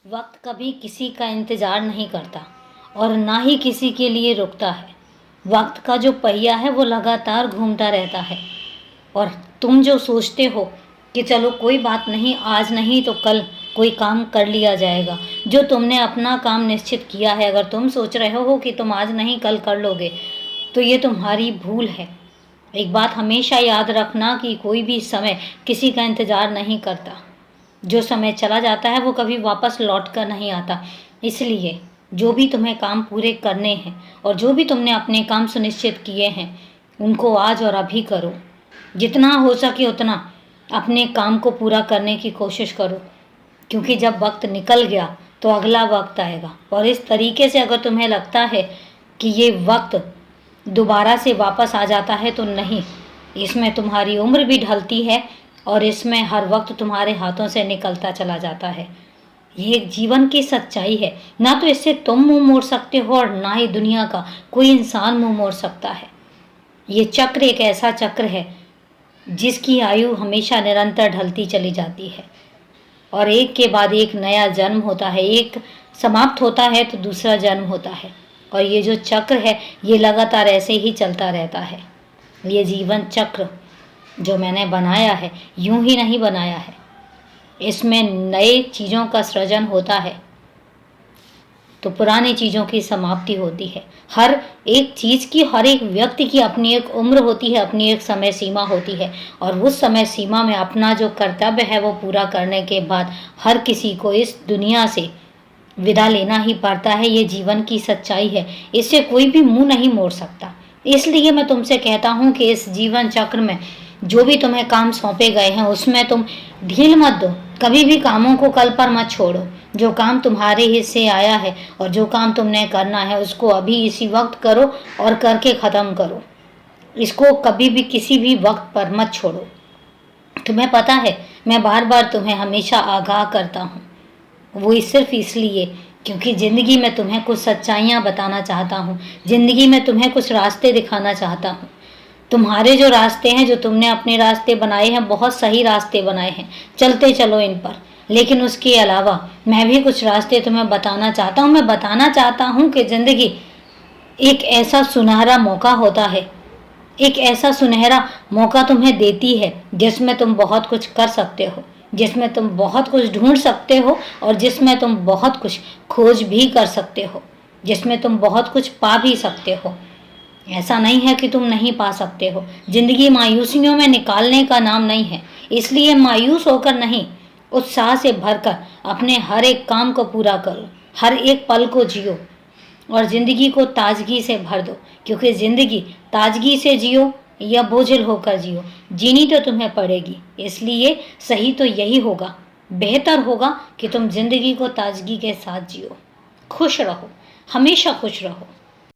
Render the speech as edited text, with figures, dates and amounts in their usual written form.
वक्त कभी किसी का इंतज़ार नहीं करता और ना ही किसी के लिए रुकता है। वक्त का जो पहिया है वो लगातार घूमता रहता है और तुम जो सोचते हो कि चलो कोई बात नहीं, आज नहीं तो कल कोई काम कर लिया जाएगा, जो तुमने अपना काम निश्चित किया है, अगर तुम सोच रहे हो कि तुम आज नहीं कल कर लोगे तो ये तुम्हारी भूल है। एक बात हमेशा याद रखना कि कोई भी समय किसी का इंतज़ार नहीं करता। जो समय चला जाता है वो कभी वापस लौट कर नहीं आता। इसलिए जो भी तुम्हें काम पूरे करने हैं और जो भी तुमने अपने काम सुनिश्चित किए हैं उनको आज और अभी करो। जितना हो सके उतना अपने काम को पूरा करने की कोशिश करो, क्योंकि जब वक्त निकल गया तो अगला वक्त आएगा। और इस तरीके से अगर तुम्हें लगता है कि ये वक्त दोबारा से वापस आ जाता है तो नहीं, इसमें तुम्हारी उम्र भी ढलती है और इसमें हर वक्त तुम्हारे हाथों से निकलता चला जाता है। ये एक जीवन की सच्चाई है, ना तो इससे तुम मुंह मोड़ सकते हो और ना ही दुनिया का कोई इंसान मुंह मोड़ सकता है। ये चक्र एक ऐसा चक्र है जिसकी आयु हमेशा निरंतर ढलती चली जाती है और एक के बाद एक नया जन्म होता है, एक समाप्त होता है तो दूसरा जन्म होता है। और ये जो चक्र है ये लगातार ऐसे ही चलता रहता है। ये जीवन चक्र जो मैंने बनाया है यूं ही नहीं बनाया है, इसमें नए चीज़ों का सृजन होता है तो पुरानी चीज़ों की समाप्ति होती है। हर एक चीज़ की, हर एक व्यक्ति की अपनी एक उम्र होती है, अपनी एक समय सीमा होती है और उस समय सीमा में अपना जो कर्तव्य है वो पूरा करने के बाद हर किसी को इस दुनिया से विदा लेना ही पड़ता है। ये जीवन की सच्चाई है, इससे कोई भी मुंह नहीं मोड़ सकता। इसलिए मैं तुमसे कहता हूँ कि इस जीवन चक्र में जो भी तुम्हें काम सौंपे गए हैं उसमें तुम ढील मत दो, कभी भी कामों को कल पर मत छोड़ो। जो काम तुम्हारे हिस्से आया है और जो काम तुमने करना है उसको अभी इसी वक्त करो और करके ख़त्म करो। इसको कभी भी किसी भी वक्त पर मत छोड़ो। तुम्हें पता है मैं बार बार तुम्हें हमेशा आगाह करता हूँ, वो सिर्फ इसलिए क्योंकि ज़िंदगी में तुम्हें कुछ सच्चाइयाँ बताना चाहता हूँ, ज़िंदगी में तुम्हें कुछ रास्ते दिखाना चाहता हूँ। तुम्हारे जो रास्ते हैं, जो तुमने अपने रास्ते बनाए हैं, बहुत सही रास्ते बनाए हैं, चलते चलो इन पर। लेकिन उसके अलावा मैं भी कुछ रास्ते तुम्हें बताना चाहता हूँ। मैं बताना चाहता हूँ कि ज़िंदगी एक ऐसा सुनहरा मौका होता है, एक ऐसा सुनहरा मौका तुम्हें देती है जिसमें तुम बहुत कुछ कर सकते हो, जिसमें तुम बहुत कुछ ढूंढ सकते हो और जिसमें तुम बहुत कुछ खोज भी कर सकते हो, जिसमें तुम बहुत कुछ पा भी सकते हो। ऐसा नहीं है कि तुम नहीं पा सकते हो। ज़िंदगी मायूसियों में निकालने का नाम नहीं है, इसलिए मायूस होकर नहीं, उत्साह से भरकर अपने हर एक काम को पूरा करो, हर एक पल को जियो और ज़िंदगी को ताजगी से भर दो। क्योंकि ज़िंदगी ताजगी से जियो या बोझिल होकर जियो, जीनी तो तुम्हें पड़ेगी। इसलिए सही तो यही होगा, बेहतर होगा कि तुम ज़िंदगी को ताजगी के साथ जियो। खुश रहो, हमेशा खुश रहो।